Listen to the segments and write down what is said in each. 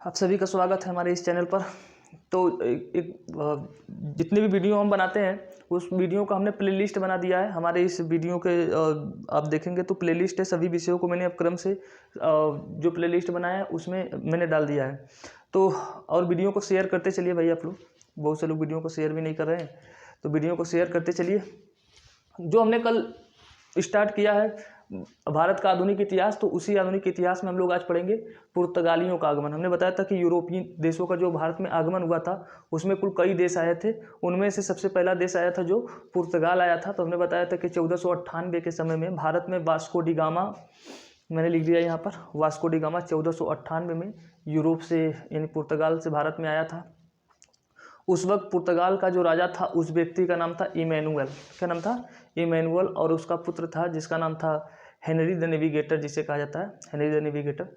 आप सभी का स्वागत है हमारे इस चैनल पर। तो जितने भी वीडियो हम बनाते हैं उस वीडियो का हमने प्लेलिस्ट बना दिया है। हमारे इस वीडियो के आप देखेंगे तो प्लेलिस्ट है, सभी विषयों को मैंने अब क्रम से जो प्लेलिस्ट बनाया है उसमें मैंने डाल दिया है। तो और वीडियो को शेयर करते चलिए भाई, आप लोग बहुत से लोग वीडियो को शेयर भी नहीं कर रहे हैं, तो वीडियो को शेयर करते चलिए। जो हमने कल स्टार्ट किया है भारत का आधुनिक इतिहास, तो उसी आधुनिक इतिहास में हम लोग आज पढ़ेंगे पुर्तगालियों का आगमन। हमने बताया था कि यूरोपीय देशों का जो भारत में आगमन हुआ था उसमें कुल कई देश आए थे, उनमें से सबसे पहला देश आया था जो पुर्तगाल आया था। तो हमने बताया था कि 1498 के समय में भारत में वास्को डी गामा, मैंने लिख दिया यहाँ पर, वास्को डी गामा 1498 में यूरोप से यानी पुर्तगाल से भारत में आया था। उस वक्त पुर्तगाल का जो राजा था उस व्यक्ति का नाम था इमैनुअल। क्या नाम था? इमैनुअल। और उसका पुत्र था जिसका नाम था हेनरी द नेविगेटर, जिसे कहा जाता है हेनरी द नेविगेटर।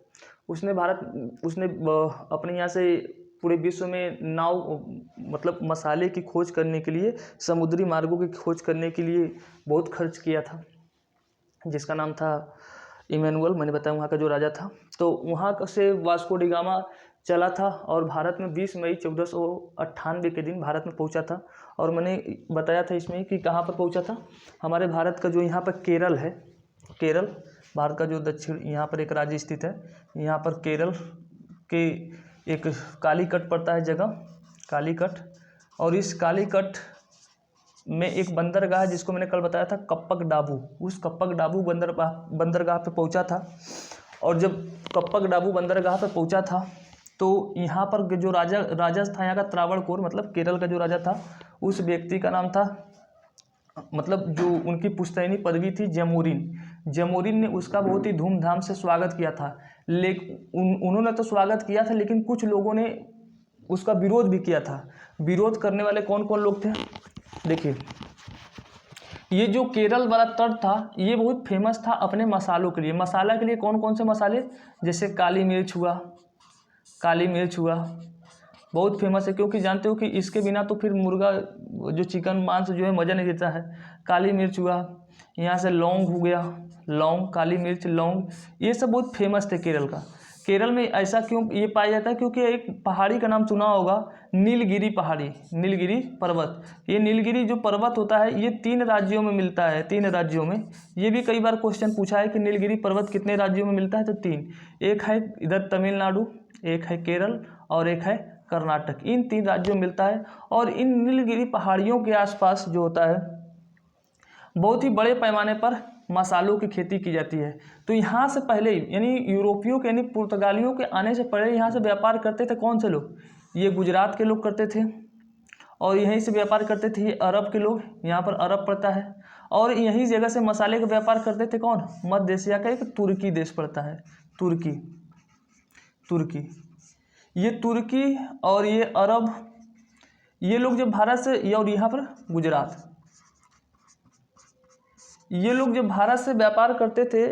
उसने अपने यहाँ से पूरे विश्व में नाव मतलब मसाले की खोज करने के लिए, समुद्री मार्गों की खोज करने के लिए बहुत खर्च किया था, जिसका नाम था इमैनुअल। मैंने बताया वहाँ का जो राजा था। तो वहाँ से वास्को डी गामा चला था और भारत में 20 मई 1498 के दिन भारत में पहुंचा था। और मैंने बताया था इसमें कि कहाँ पर पहुंचा था, हमारे भारत का जो यहाँ पर केरल है, केरल भारत का जो दक्षिण यहाँ पर एक राज्य स्थित है, यहाँ पर केरल के एक कालीकट पड़ता है जगह, कालीकट। और इस कालीकट में एक बंदरगाह जिसको मैंने कल बताया था कप्पक डाबू, उस कप्पक डाबू बंदरगाह पे पहुंचा था। और जब कप्पक डाबू बंदरगाह पे पहुंचा था तो यहाँ पर जो राजा था यहाँ का त्रावणकोर, मतलब केरल का जो राजा था उस व्यक्ति का नाम था, मतलब जो उनकी पुश्तैनी पदवी थी जमोरिन ने उसका बहुत ही धूमधाम से स्वागत किया था। लेकिन उन्होंने तो स्वागत किया था, लेकिन कुछ लोगों ने उसका विरोध भी किया था। विरोध करने वाले कौन कौन लोग थे? देखिए, ये जो केरल वाला तट था ये बहुत फेमस था अपने मसालों के लिए। मसाला के लिए कौन कौन से मसाले? जैसे काली मिर्च हुआ, बहुत फेमस है, क्योंकि जानते हो कि इसके बिना तो फिर मुर्गा जो चिकन मांस जो है मज़ा नहीं देता है। काली मिर्च हुआ, यहाँ से लौंग हो गया, लौंग, काली मिर्च, लौंग, ये सब बहुत फेमस थे केरल का। केरल में ऐसा क्यों ये पाया जाता है? क्योंकि एक पहाड़ी का नाम सुना होगा, नीलगिरी पहाड़ी, नीलगिरी पर्वत। ये नीलगिरी जो पर्वत होता है ये 3 राज्यों में मिलता है, 3 राज्यों में। ये भी कई बार क्वेश्चन पूछा है कि नीलगिरी पर्वत कितने राज्यों में मिलता है, तो 3। एक है इधर तमिलनाडु, एक है केरल और एक है कर्नाटक। इन 3 राज्यों में मिलता है। और इन नीलगिरी पहाड़ियों के आसपास जो होता है बहुत ही बड़े पैमाने पर मसालों की खेती की जाती है। तो यहाँ से पहले यानी यूरोपियों के यानी पुर्तगालियों के आने से पहले यहाँ से व्यापार करते थे कौन से लोग? ये गुजरात के लोग करते थे, और यहीं से व्यापार करते थे ये अरब के लोग, यहाँ पर अरब पड़ता है। और यहीं जगह से मसाले का व्यापार करते थे कौन? मध्य एशिया का एक तुर्की देश पड़ता है, तुर्की। ये तुर्की और ये अरब, ये लोग जब भारत से, और यहाँ पर गुजरात, ये लोग जब भारत से व्यापार करते थे,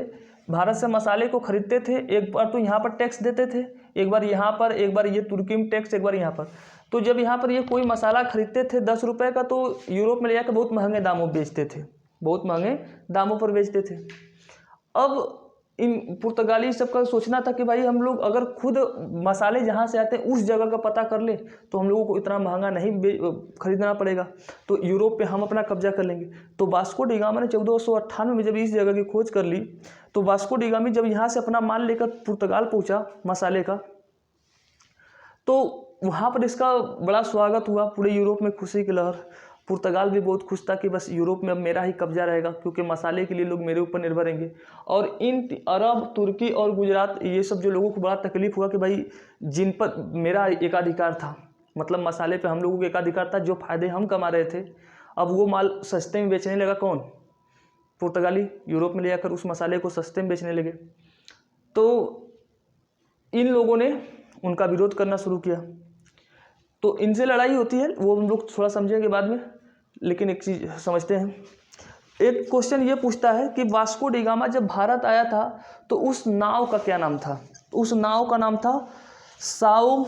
भारत से मसाले को खरीदते थे, एक बार तो यहाँ पर टैक्स देते थे, एक बार यहाँ पर, एक बार ये तुर्की में टैक्स, एक बार यहाँ पर। तो जब यहाँ पर ये कोई मसाला खरीदते थे 10 रुपये का, तो यूरोप में ले जाकर बहुत महंगे दामों बेचते थे, बहुत महंगे दामों पर बेचते थे। अब इन पुर्तगाली सबका सोचना था कि भाई हम लोग अगर खुद मसाले जहाँ से आते हैं उस जगह का पता कर ले तो हम लोगों को इतना महंगा नहीं खरीदना पड़ेगा, तो यूरोप पे हम अपना कब्जा कर लेंगे। तो वास्को डी गामा ने 1498 में जब इस जगह की खोज कर ली, तो वास्को डी गामा जब यहाँ से अपना माल लेकर पुर्तगाल पहुँचा मसाले का, तो वहाँ पर इसका बड़ा स्वागत हुआ, पूरे यूरोप में खुशी की लहर। पुर्तगाल भी बहुत खुश था कि बस यूरोप में अब मेरा ही कब्जा रहेगा, क्योंकि मसाले के लिए लोग मेरे ऊपर निर्भर रहेंगे। और इन अरब, तुर्की और गुजरात, ये सब जो लोगों को बड़ा तकलीफ हुआ कि भाई जिन पर मेरा एकाधिकार था, मतलब मसाले पे हम लोगों को एकाधिकार था, जो फायदे हम कमा रहे थे, अब वो माल सस्ते में बेचने लगा कौन? पुर्तगाली। यूरोप में ले जाकर उस मसाले को सस्ते में बेचने लगे। तो इन लोगों ने उनका विरोध करना शुरू किया। तो इनसे लड़ाई होती है, वो हम लोग थोड़ा समझेंगे बाद में, लेकिन एक चीज़ समझते हैं। एक क्वेश्चन ये पूछता है कि वास्को डी गामा जब भारत आया था तो उस नाव का क्या नाम था? उस नाव का नाम था साओ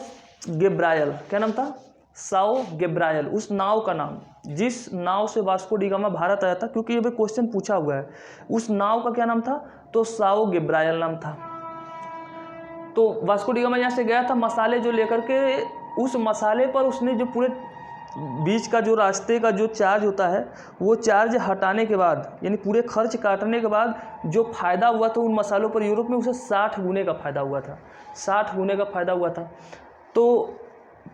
गेब्रायल। क्या नाम था? साओ गेब्रायल। उस नाव का नाम, जिस नाव से वास्को डी गामा भारत आया था, क्योंकि ये भी क्वेश्चन पूछा हुआ है, उस नाव का क्या नाम था? तो साओ गेब्रायल नाम था। तो वास्को डी गामा यहाँ से गया था मसाले जो लेकर के, उस मसाले पर उसने जो पूरे बीच का जो रास्ते का जो चार्ज होता है वो चार्ज हटाने के बाद, यानी पूरे खर्च काटने के बाद जो फ़ायदा हुआ था उन मसालों पर यूरोप में, उसे 60 गुने का फ़ायदा हुआ था, 60 गुने का फ़ायदा हुआ था। तो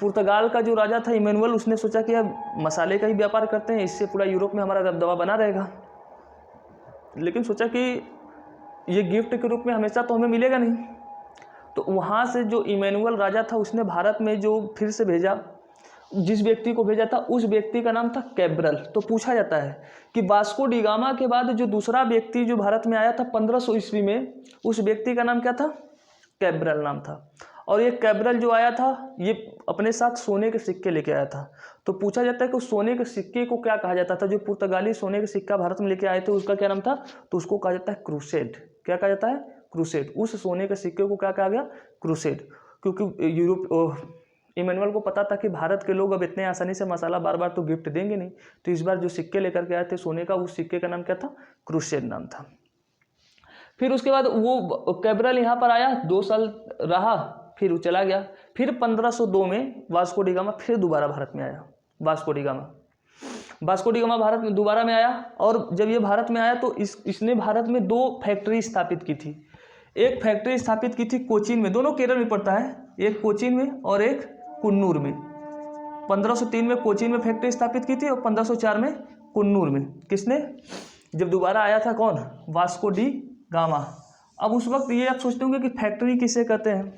पुर्तगाल का जो राजा था इमैनुअल, उसने सोचा कि अब मसाले का ही व्यापार करते हैं, इससे पूरा यूरोप में हमारा दबदबा बना रहेगा। लेकिन सोचा कि ये गिफ्ट के रूप में हमेशा तो हमें मिलेगा नहीं। तो वहाँ से जो इमैनुअल राजा था उसने भारत में जो फिर से भेजा, जिस व्यक्ति को भेजा था उस व्यक्ति का नाम था कैब्रल। तो पूछा जाता है कि वास्को डी गामा के बाद जो दूसरा व्यक्ति जो भारत में आया था 1500 ईस्वी में, उस व्यक्ति का नाम क्या था? कैब्रल नाम था। और ये कैब्रल जो आया था ये अपने साथ सोने के सिक्के लेके आया था। तो पूछा जाता है कि उस सोने के सिक्के को क्या कहा जाता था? जो पुर्तगाली सोने के सिक्का भारत में लेके आए थे उसका क्या नाम था? तो उसको कहा जाता है क्रूसेड। क्या कहा जाता है? क्रूसेड। उस सोने के सिक्के को क्या कहा गया? क्रूसेड। क्योंकि यूरोप इमैनुअल को पता था कि भारत के लोग अब इतने आसानी से मसाला बार बार तो गिफ्ट देंगे नहीं, तो इस बार जो सिक्के लेकर के आए थे सोने का, उस सिक्के का नाम क्या था? क्रूसेड नाम था। फिर उसके बाद वो कैब्रल यहाँ पर आया, 2 साल रहा, फिर वो चला गया। फिर 1502 में वास्को डी गामा फिर दोबारा भारत में आया। वास्को डी गामा भारत में दोबारा में आया, और जब ये भारत में आया तो इसने भारत में 2 फैक्ट्री स्थापित की थी। एक फैक्ट्री स्थापित की थी कोचीन में, दोनों केरल में पड़ता है, एक कोचीन में और एक कुन्नूर में। 1503 में कोचीन में फैक्ट्री स्थापित की थी और 1504 में कुन्नूर में। किसने? जब दोबारा आया था कौन? Vasco D gamma. अब उस वक्त ये आप सोचते होंगे कि फैक्ट्री किसे कहते हैं?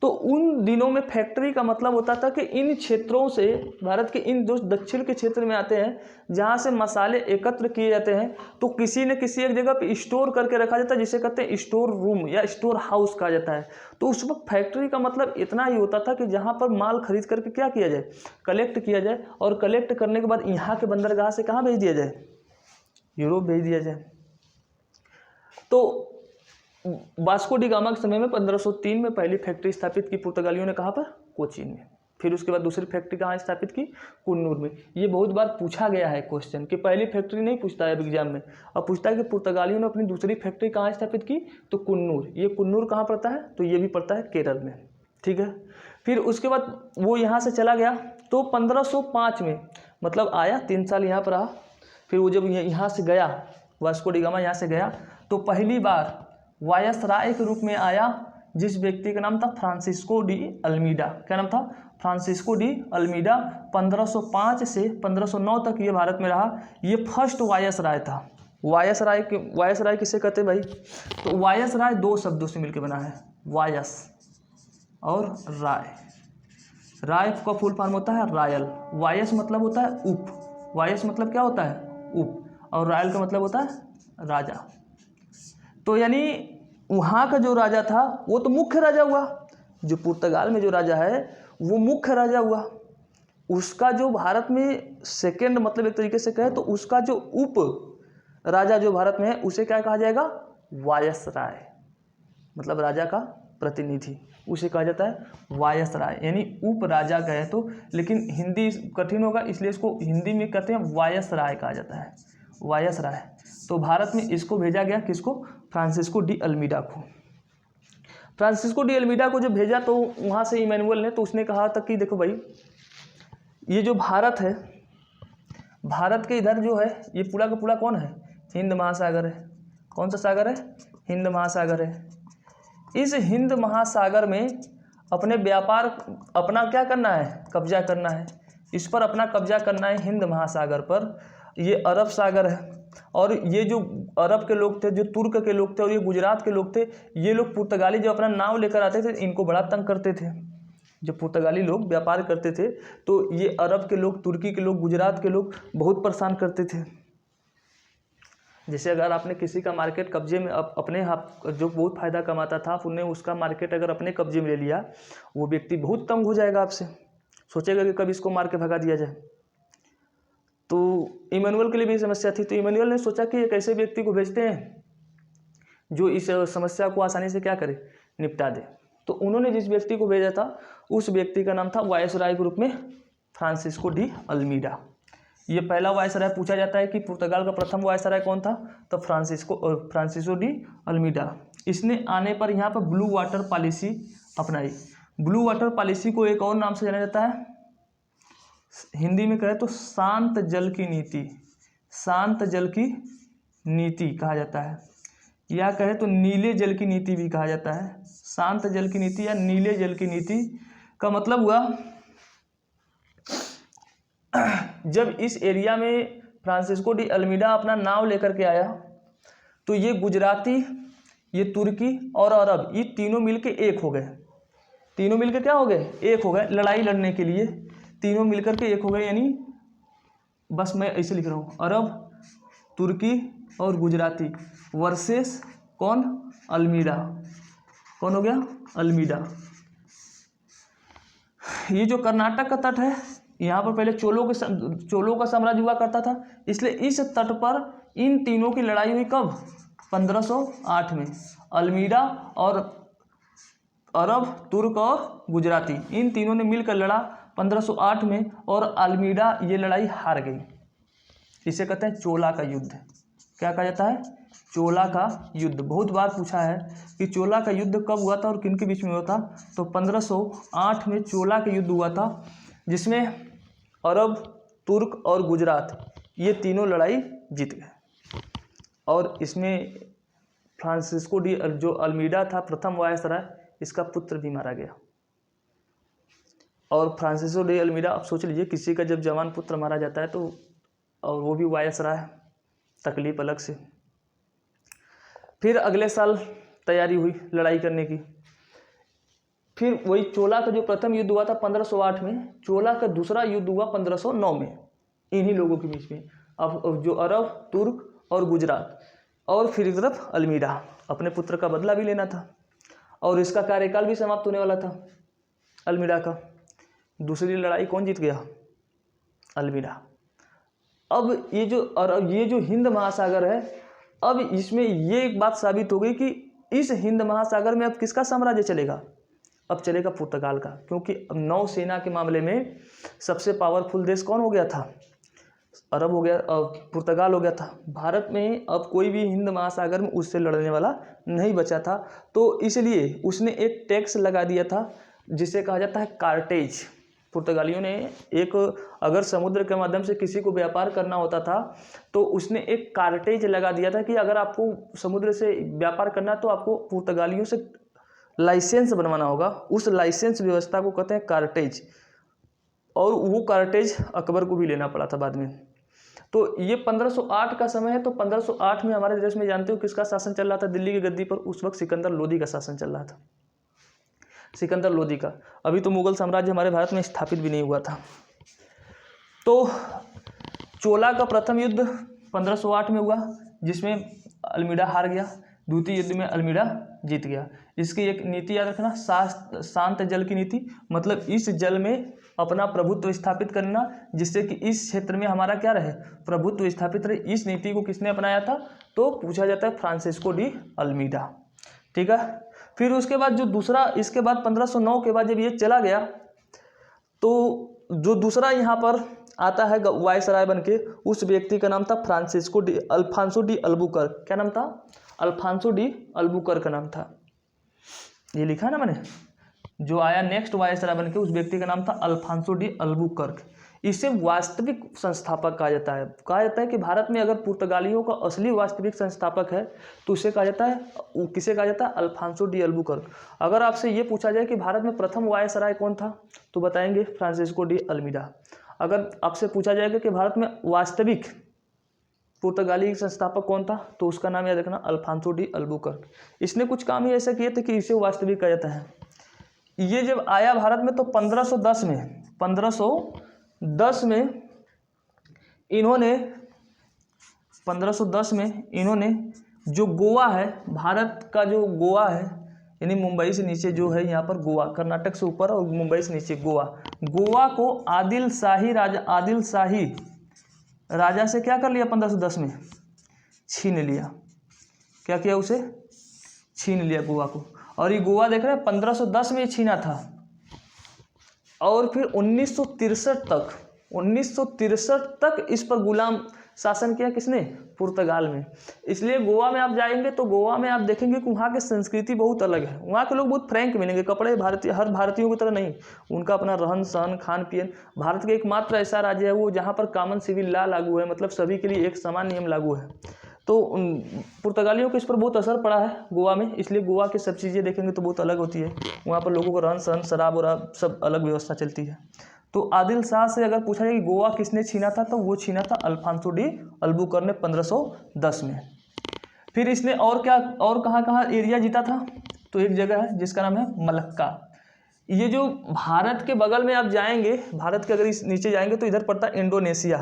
तो उन दिनों में फैक्ट्री का मतलब होता था कि इन क्षेत्रों से, भारत के इन जो दक्षिण के क्षेत्र में आते हैं जहाँ से मसाले एकत्र किए जाते हैं, तो किसी न किसी एक जगह पे स्टोर करके रखा जाता है, जिसे कहते हैं स्टोर रूम या स्टोर हाउस कहा जाता है। तो उस वक्त फैक्ट्री का मतलब इतना ही होता था कि जहाँ पर माल खरीद करके क्या किया जाए? कलेक्ट किया जाए, और कलेक्ट करने के बाद यहाँ के बंदरगाह से कहाँ भेज दिया जाए? यूरोप भेज दिया जाए। तो वास्को डी गामा के समय में 1503 में पहली फैक्ट्री स्थापित की पुर्तगालियों ने, कहाँ पर? कोचीन में। फिर उसके बाद दूसरी फैक्ट्री कहाँ स्थापित की? कुन्नूर में। ये बहुत बार पूछा गया है क्वेश्चन, कि पहली फैक्ट्री नहीं पूछता है एग्जाम में, अब पूछता है कि पुर्तगालियों ने अपनी दूसरी फैक्ट्री कहाँ स्थापित की? तो कुन्नूर। ये कुन्नूर कहाँ पड़ता है? तो ये भी पड़ता है केरल में। ठीक है। फिर उसके बाद वो यहाँ से चला गया, तो 1505 में, मतलब आया 3 साल यहाँ पर रहा। फिर वो जब यहाँ से गया, वास्को डी गामा यहाँ से गया, तो पहली बार वायसराय के रूप में आया, जिस व्यक्ति का नाम था फ्रांसिस्को डी अल्मीडा। क्या नाम था? Francisco de Almeida. 1505 से 1509 तक ये भारत में रहा। ये फर्स्ट वायसराय था। वायसराय किसे कहते हैं भाई? तो वायसराय 2 शब्दों से मिलकर बना है, वायस और राय। राय का फुल फॉर्म होता है रायल। वायस मतलब होता है उप। वायस मतलब क्या होता है? उप। और रायल का मतलब होता है राजा। तो यानी वहाँ का जो राजा था वो तो मुख्य राजा हुआ। जो पुर्तगाल में जो राजा है वो मुख्य राजा हुआ। उसका जो भारत में सेकंड, मतलब एक तरीके से कहे तो उसका जो उप राजा जो भारत में है उसे क्या कहा जाएगा? वायसराय। मतलब राजा का प्रतिनिधि, उसे कहा जाता है वायसराय, यानी उप राजा कहे तो। लेकिन हिंदी कठिन होगा, इसलिए इसको हिंदी में कहते हैं वायसराय कहा जाता है, वायसराय। तो भारत में इसको भेजा गया, किसको? फ्रांसिस्को डी अल्मीडा को। फ्रांसिस्को डी अल्मीडा को जब भेजा तो वहाँ से इमैनुअल ने, तो उसने कहा था कि देखो भाई, ये जो भारत है, भारत के इधर जो है ये पूरा का पूरा कौन है? हिंद महासागर है। कौन सा सागर है? हिंद महासागर है। इस हिंद महासागर में अपने व्यापार, अपना क्या करना है? कब्जा करना है। इस पर अपना कब्जा करना है, हिंद महासागर पर। ये अरब सागर है, और ये जो अरब के लोग थे, जो तुर्क के लोग थे और ये गुजरात के लोग थे, ये लोग पुर्तगाली जो अपना नाव लेकर आते थे इनको बड़ा तंग करते थे। जब पुर्तगाली लोग व्यापार करते थे तो ये अरब के लोग, तुर्की के लोग, गुजरात के लोग बहुत परेशान करते थे। जैसे अगर आपने किसी का मार्केट कब्जे में अपने जो बहुत फ़ायदा कमाता था, आपने उसका मार्केट अगर अपने कब्जे में ले लिया, वो व्यक्ति बहुत तंग हो जाएगा आपसे, सोचेगा कि कब इसको मार के भगा दिया जाए। तो इमैनुअल के लिए भी समस्या थी। तो इमैनुअल ने सोचा कि एक ऐसे व्यक्ति को भेजते हैं जो इस समस्या को आसानी से क्या करे? निपटा दे। तो उन्होंने जिस व्यक्ति को भेजा था उस व्यक्ति का नाम था वायसराय के रूप में फ्रांसिस्को डी अल्मीडा। ये पहला वायसराय पूछा जाता है कि पुर्तगाल का प्रथम वायसराय कौन था, तो फ्रांसिस्को डी अल्मीडा। इसने आने पर यहाँ पर ब्लू वाटर पॉलिसी अपनाई। ब्लू वाटर पॉलिसी को एक और नाम से जाना जाता है, हिंदी में कहे तो शांत जल की नीति, शांत जल की नीति कहा जाता है, या कहे तो नीले जल की नीति भी कहा जाता है। शांत जल की नीति या नीले जल की नीति का मतलब हुआ जब इस एरिया में फ्रांसिस्को डी अल्मीडा अपना नाव लेकर के आया तो ये गुजराती, ये तुर्की और अरब, ये तीनों मिलके एक हो गए। तीनों मिलकर क्या हो गए, एक हो गए लड़ाई लड़ने के लिए, तीनों मिलकर के एक हो गए। यानी बस मैं ऐसे लिख रहा हूँ, अरब, तुर्की और गुजराती वर्सेस कौन, अल्मीडा। कौन हो गया, अल्मीडा। ये जो कर्नाटक का तट है, यहाँ पर पहले चोलों का साम्राज्य हुआ करता था, इसलिए इस तट पर इन तीनों की लड़ाई हुई कब, 1508 में। अल्मीडा और अरब, तुर्क और गुजराती, इन तीनों ने मिलकर लड़ा 1508 में, और अल्मीडा ये लड़ाई हार गई। इसे कहते हैं चोला का युद्ध। क्या कहा जाता है, चोला का युद्ध। बहुत बार पूछा है कि चोला का युद्ध कब हुआ था और किन के बीच में हुआ था, तो 1508 में चोला का युद्ध हुआ था, जिसमें अरब, तुर्क और गुजरात ये तीनों लड़ाई जीत गए। और इसमें फ्रांसिस्को डी जो अल्मीडा था प्रथम वायसराय, इसका पुत्र भी मारा गया। और फ्रांसिस्को डी अल्मीडा, आप सोच लीजिए किसी का जब जवान पुत्र मारा जाता है तो, और वो भी वायसराय, तकलीफ अलग से। फिर अगले साल तैयारी हुई लड़ाई करने की। फिर वही चोला का जो प्रथम युद्ध हुआ था 1508 में, चोला का दूसरा युद्ध हुआ 1509 में, इन्हीं लोगों के बीच में। अब जो अरब, तुर्क और गुजरात, और फिर एक तरफ अल्मीडा, अपने पुत्र का बदला भी लेना था, और इसका कार्यकाल भी समाप्त होने वाला था अल्मीडा का। दूसरी लड़ाई कौन जीत गया, अल्मीडा। अब ये जो हिंद महासागर है, अब इसमें ये एक बात साबित हो गई कि इस हिंद महासागर में अब किसका साम्राज्य चलेगा, अब चलेगा पुर्तगाल का। क्योंकि अब नौसेना के मामले में सबसे पावरफुल देश कौन हो गया था, अरब हो गया, पुर्तगाल हो गया था। भारत में अब कोई भी हिंद महासागर में उससे लड़ने वाला नहीं बचा था, तो इसलिए उसने एक टैक्स लगा दिया था जिसे कहा जाता है कार्टेज। पुर्तगालियों ने एक, अगर समुद्र के माध्यम से किसी को व्यापार करना होता था तो उसने एक कार्टेज लगा दिया था कि अगर आपको समुद्र से व्यापार करना तो आपको पुर्तगालियों से लाइसेंस बनवाना होगा। उस लाइसेंस व्यवस्था को कहते हैं कार्टेज, और वो कार्टेज अकबर को भी लेना पड़ा था बाद में। तो ये 1508 का समय है। तो 1508 में हमारे देश में जानते हो किसका शासन चल रहा था दिल्ली की गद्दी पर, उस वक्त सिकंदर लोदी का शासन चल रहा था, सिकंदर लोदी का। अभी तो मुगल साम्राज्य हमारे भारत में स्थापित भी नहीं हुआ था। तो चोला का प्रथम युद्ध 1508 में हुआ, जिसमें अल्मीडा हार गया। द्वितीय युद्ध में अल्मीडा जीत गया। इसकी एक नीति याद रखना, शांत जल की नीति, मतलब इस जल में अपना प्रभुत्व स्थापित करना, जिससे कि इस क्षेत्र में हमारा क्या रहे, प्रभुत्व स्थापित रहे। इस नीति को किसने अपनाया था, तो पूछा जाता है फ्रांसिस्को डी अल्मीडा। ठीक है। फिर उसके बाद जो दूसरा, इसके बाद 1509 के बाद जब ये चला गया तो जो दूसरा यहाँ पर आता है वायसराय बन के, उस व्यक्ति का नाम था अल्फांसो डी अल्बुकर्क। क्या नाम था, अल्फांसो डी अल्बुकर्क का नाम था। ये लिखा ना मैंने, जो आया नेक्स्ट वायसराय बन के, उस व्यक्ति का नाम था अल्फांसो डी अल्बुकर्क। इसे वास्तविक संस्थापक कहा जाता है। कहा जाता है कि भारत में अगर पुर्तगालियों का असली वास्तविक संस्थापक है तो उसे कहा जाता है, किसे कहा जाता है, अल्फांसो डी अल्बुकर्क। अगर आपसे ये पूछा जाए कि भारत में प्रथम वायसराय कौन था, तो बताएंगे फ्रांसिस्को डी अल्मीडा। अगर आपसे पूछा जाएगा कि भारत में वास्तविक पुर्तगाली संस्थापक कौन था, तो उसका नाम याद रखना, अल्फांसो डी अल्बुकर्क। इसने कुछ काम ही ऐसे किए थे कि इसे वास्तविक कहा जाता है। ये जब आया भारत में तो 1510 में इन्होंने जो गोवा है, भारत का जो गोवा है, यानी मुंबई से नीचे जो है यहाँ पर गोवा, कर्नाटक से ऊपर और मुंबई से नीचे गोवा को आदिल शाही राजा से क्या कर लिया, 1510 में छीन लिया। क्या किया, उसे छीन लिया गोवा को। और ये गोवा देख रहे हैं 1510 में छीना था, और फिर 1963 1963 तक इस पर गुलाम शासन किया किसने? पुर्तगाल में। इसलिए गोवा में आप जाएंगे तो गोवा में आप देखेंगे कि वहाँ की संस्कृति बहुत अलग है। वहाँ के लोग बहुत फ्रैंक मिलेंगे, कपड़े भारतीय हर भारतीयों की तरह नहीं, उनका अपना रहन सहन खान पीन। भारत के एकमात्र ऐसा राज्य है वो जहाँ पर कॉमन सिविल लॉ लागू है, मतलब सभी के लिए एक समान नियम लागू है। तो पुर्तगालियों को इस पर बहुत असर पड़ा है गोवा में, इसलिए गोवा की सब चीज़ें देखेंगे तो बहुत अलग होती है। वहाँ पर लोगों को रहन सहन शराब वराब सब अलग व्यवस्था चलती है। तो आदिल शाह से अगर पूछा जाए कि गोवा किसने छीना था, तो वो छीना था अल्फांसो डी अल्बुकर्क ने 1510 में। फिर इसने और क्या और कहाँ एरिया जीता था? तो एक जगह है जिसका नाम है मलक्का। ये जो भारत के बगल में आप जाएंगे, भारत के अगर इस नीचे जाएंगे तो इधर पड़ता है इंडोनेशिया,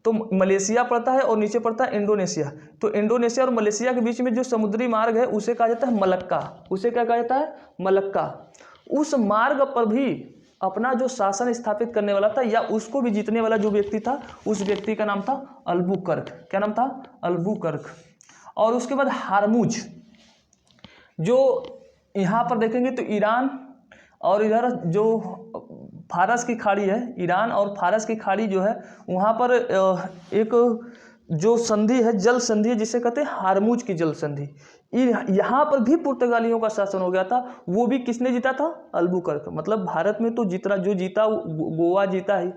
तो मलेशिया पड़ता है और नीचे पड़ता है इंडोनेशिया। तो इंडोनेशिया और मलेशिया के बीच में जो समुद्री मार्ग है उसे कहा जाता है मलक्का। उसे क्या कहा जाता है? मलक्का। उस मार्ग पर भी अपना जो शासन स्थापित करने वाला था या उसको भी जीतने वाला जो व्यक्ति था, उस व्यक्ति का नाम था अल्बुकर्क। क्या नाम था? अल्बुकर्क। और उसके बाद हारमुज, जो यहाँ पर देखेंगे तो ईरान और इधर जो फारस की खाड़ी है, ईरान और फारस की खाड़ी जो है, वहाँ पर एक जो संधि है, जल संधि है, जिसे कहते हैं हारमुज की जल संधि। यहाँ पर भी पुर्तगालियों का शासन हो गया था। वो भी किसने जीता था? अल्बुकर्क। मतलब भारत में तो जीता गोवा जीता ही,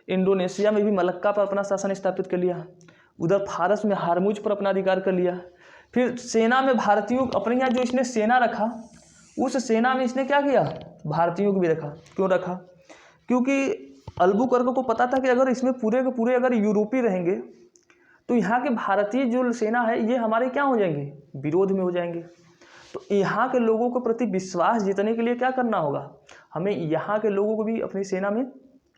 इंडोनेशिया में भी मलक्का पर अपना शासन स्थापित कर लिया, उधर फारस में हारमुज पर अपना अधिकार कर लिया। फिर सेना में भारतीयों अपने यहाँ जो इसने सेना रखा, उस सेना में इसने क्या किया? भारतीयों को भी रखा। क्यों रखा? क्योंकि अल्बुकर्क को पता था कि अगर इसमें पूरे के पूरे अगर यूरोपी रहेंगे तो यहाँ के भारतीय जो सेना है ये हमारे क्या हो जाएंगे? विरोध में हो जाएंगे। तो यहाँ के लोगों के प्रति विश्वास जीतने के लिए क्या करना होगा? हमें यहाँ के लोगों को भी अपनी सेना में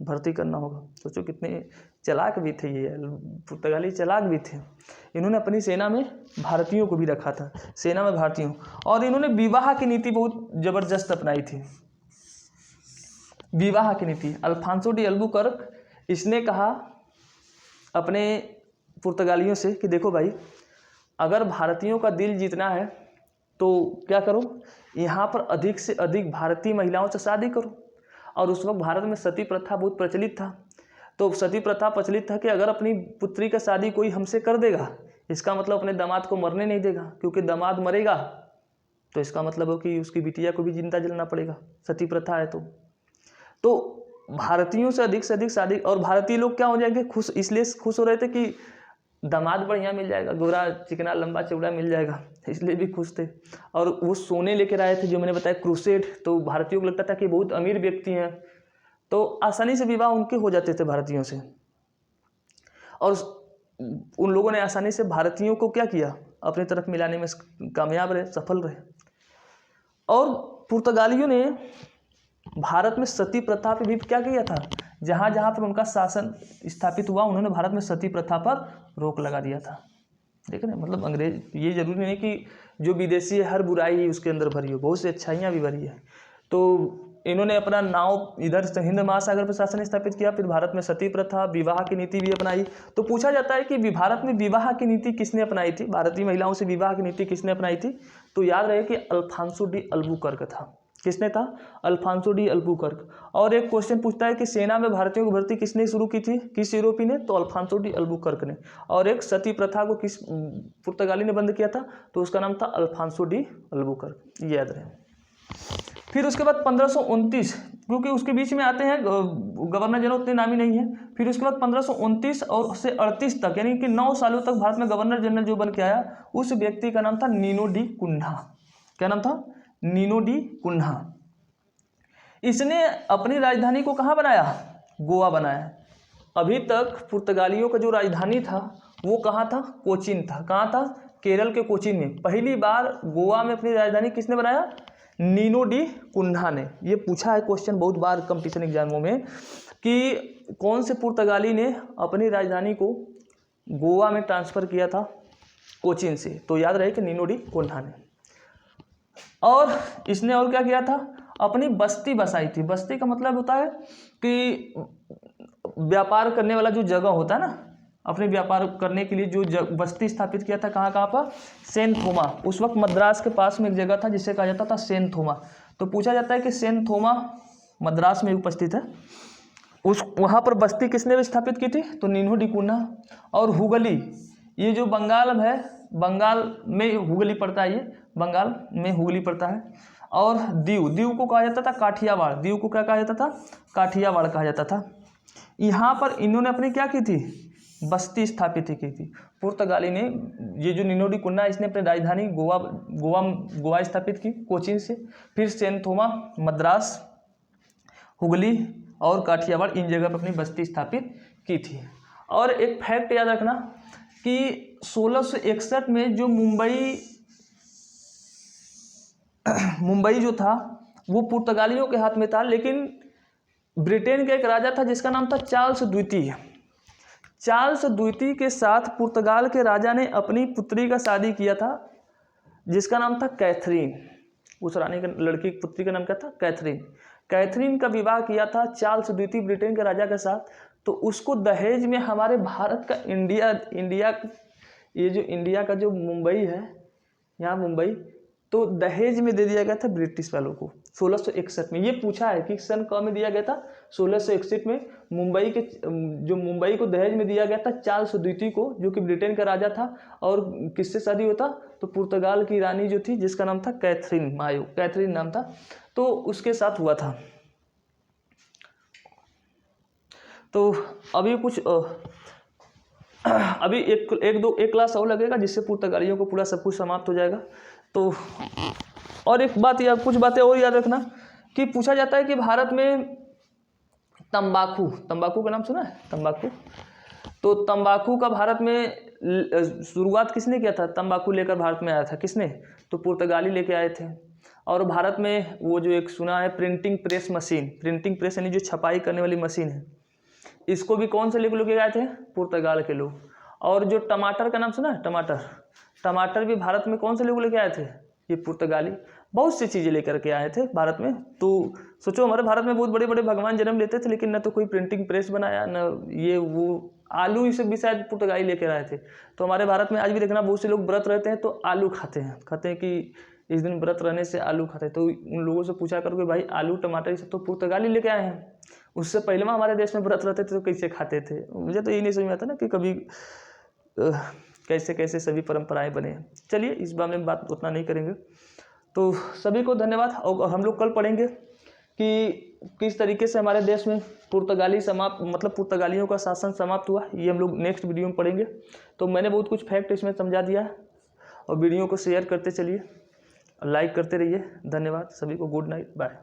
भर्ती करना होगा। सोचो कितने चालाक भी थे ये, पुर्तगाली चालाक भी थे। इन्होंने अपनी सेना में भारतीयों को भी रखा था, सेना में भारतीयों। और इन्होंने विवाह की नीति बहुत ज़बरदस्त अपनाई थी। विवाह की नीति अल्फांसो डी अल्बुकर्क, इसने कहा अपने पुर्तगालियों से कि देखो भाई, अगर भारतीयों का दिल जीतना है तो क्या करो, यहाँ पर अधिक से अधिक भारतीय महिलाओं से शादी करो। और उस वक्त भारत में सती प्रथा बहुत प्रचलित था। तो सती प्रथा प्रचलित था कि अगर अपनी पुत्री का शादी कोई हमसे कर देगा, इसका मतलब अपने दामाद को मरने नहीं देगा, क्योंकि दामाद मरेगा तो इसका मतलब हो कि उसकी बिटिया को भी जिंदा जलना पड़ेगा, सती प्रथा है। तो भारतीयों से अधिक शादी, और भारतीय लोग क्या हो जाएंगे? खुश, इसलिए खुश हो रहे थे कि दामाद बढ़िया मिल जाएगा, गोरा चिकना लंबा चौड़ा मिल जाएगा, इसलिए भी खुश थे। और वो सोने लेकर आए थे, जो मैंने बताया क्रूसेड। तो भारतीयों को लगता था कि बहुत अमीर व्यक्ति हैं, तो आसानी से विवाह उनके हो जाते थे भारतीयों से। और उन लोगों ने आसानी से भारतीयों को क्या किया? अपनी तरफ मिलाने में कामयाब रहे, सफल रहे। और पुर्तगालियों ने भारत में सती प्रथा पर भी क्या किया था? जहाँ जहाँ पर उनका शासन स्थापित हुआ, उन्होंने भारत में सती प्रथा पर रोक लगा दिया था। देख रहे हैं, मतलब अंग्रेज, ये जरूरी नहीं कि जो विदेशी है हर बुराई ही उसके अंदर भरी हो, बहुत सी अच्छाइयाँ भी भरी है। तो इन्होंने अपना नाव इधर से हिंद महासागर पर शासन स्थापित किया, फिर भारत में सती प्रथा, विवाह की नीति भी अपनाई। तो पूछा जाता है कि भारत में विवाह की नीति किसने अपनाई थी? भारतीय महिलाओं से विवाह की नीति किसने अपनाई थी? तो याद रहे कि अल्फांसो डी अल्बुकर्क था। किसने था? Afonso de Albuquerque. और एक क्वेश्चन पूछता है कि सेना में भारतीयों की भर्ती किसने शुरू की थी? किस यूरोपी ने? तो अल्फांसो डी अल्बुकर्क ने। और एक सती प्रथा को किस पुर्तगाली ने बंद किया था? तो उसका नाम था अल्फांसो डी अल्बुकर्क, ये याद रहे। फिर उसके बाद 1529, क्योंकि उसके बीच में आते हैं गवर्नर जनरल उतने नामी नहीं है। फिर उसके बाद 1529 और से 38 तक, यानी कि 9 सालों तक भारत में गवर्नर जनरल जो बन के आया, उस व्यक्ति का नाम था नीनो डी कुन्हा। क्या नाम था? Nuno da Cunha. इसने अपनी राजधानी को कहाँ बनाया? गोवा बनाया। अभी तक पुर्तगालियों का जो राजधानी था वो कहाँ था? कोचीन था। कहाँ था? केरल के कोचीन में। पहली बार गोवा में अपनी राजधानी किसने बनाया? नीनो डी कुन्हा ने। ये पूछा है क्वेश्चन बहुत बार कंपटीशन एग्जामों में कि कौन से पुर्तगाली ने अपनी राजधानी को गोवा में ट्रांसफ़र किया था कोचीन से? तो याद रहे कि नीनो डी कुन्हा ने। और इसने और क्या किया था? अपनी बस्ती बसाई थी। बस्ती का मतलब होता है कि व्यापार करने वाला जो जगह होता है ना, अपने व्यापार करने के लिए जो बस्ती स्थापित किया था। कहाँ पर? सेंट थोमा। उस वक्त मद्रास के पास में एक जगह था जिसे कहा जाता था सेंट थोमा। तो पूछा जाता है कि सेंट थोमा मद्रास में उपस्थित है। उस वहाँ पर बस्ती किसने स्थापित की थी? तो निन्हो डी कुन्हा। और हुगली, ये जो बंगाल है, बंगाल में हुगली पड़ता है, ये बंगाल में हुगली पड़ता है। और दीव, दीव को कहा जाता था काठियावाड़, दीव को क्या कहा जाता था? काठियावाड़ कहा जाता था। यहाँ पर इन्होंने अपनी क्या की थी? बस्ती स्थापित की थी। पुर्तगाली ने, ये जो निन्हो डी कुन्हा, इसने अपनी राजधानी गोवा स्थापित की कोचीन से। फिर सेंट थोमा, मद्रास, हुगली और काठियावाड़, इन जगह पर अपनी बस्ती स्थापित की थी। और एक फैक्ट याद रखना कि 1661 में जो मुंबई जो था वो पुर्तगालियों के हाथ में था, लेकिन ब्रिटेन का एक राजा था जिसका नाम था चार्ल्स द्वितीय। चार्ल्स द्वितीय के साथ पुर्तगाल के राजा ने अपनी पुत्री का शादी किया था, जिसका नाम था कैथरीन। उस रानी के लड़की की पुत्री का नाम क्या था? कैथरीन। कैथरीन का विवाह किया था चार्ल्स द्वितीय ब्रिटेन के राजा के साथ। तो उसको दहेज में हमारे भारत का इंडिया ये जो इंडिया का जो मुंबई है, यहाँ मुंबई, तो दहेज में दे दिया गया था ब्रिटिश वालों को 1661 में। ये पूछा है कि सन कब में दिया गया था? 1661 में मुंबई को दहेज में दिया गया था चार्ल्स द्वितीय को, जो कि ब्रिटेन का राजा था। और किससे शादी होता? तो पुर्तगाल की रानी जो थी, जिसका नाम था कैथरीन मायो, कैथरीन नाम था, तो उसके साथ हुआ था। तो अभी कुछ अभी एक क्लास और लगेगा, जिससे पुर्तगालियों को पूरा सब कुछ समाप्त हो जाएगा। तो और एक बात या कुछ बातें और याद रखना कि पूछा जाता है कि भारत में तंबाकू का नाम सुना है? तंबाकू, तो तंबाकू का भारत में शुरुआत किसने किया था? तंबाकू लेकर भारत में आया था किसने? तो पुर्तगाली लेके आए थे। और भारत में वो जो एक सुना है printing press machine, printing press यानी जो छपाई करने वाली मशीन है, इसको भी कौन से लोग लेके आए थे? पुर्तगाल के लोग। और जो टमाटर का नाम सुना है? टमाटर भी भारत में कौन से लोग लेके आए थे? ये पुर्तगाली। बहुत सी चीज़ें लेकर के आए थे भारत में। तो सोचो, हमारे भारत में बहुत बड़े बड़े भगवान जन्म लेते थे, लेकिन न तो कोई प्रिंटिंग प्रेस बनाया, न ये वो आलू, ये सब भी शायद पुर्तगाली लेकर आए थे। तो हमारे भारत में आज भी देखना, बहुत से लोग व्रत रहते हैं तो आलू खाते हैं कि इस दिन व्रत रहने से आलू खाते हैं। तो उन लोगों से पूछा करो कि भाई आलू टमाटर ये सब तो पुर्तगाली लेके आए हैं, उससे पहले में हमारे देश में व्रत रहते थे तो कैसे खाते थे? मुझे तो यही नहीं समझ में आता ना कि कभी कैसे कैसे सभी परंपराएं बने। चलिए, इस बारे में बात उतना नहीं करेंगे। तो सभी को धन्यवाद। और हम लोग कल पढ़ेंगे कि किस तरीके से हमारे देश में पुर्तगालियों का शासन समाप्त हुआ। ये हम लोग नेक्स्ट वीडियो में पढ़ेंगे। तो मैंने बहुत कुछ फैक्ट इसमें समझा दिया है। और वीडियो को शेयर करते चलिए, लाइक करते रहिए। धन्यवाद सभी को। Good night, bye.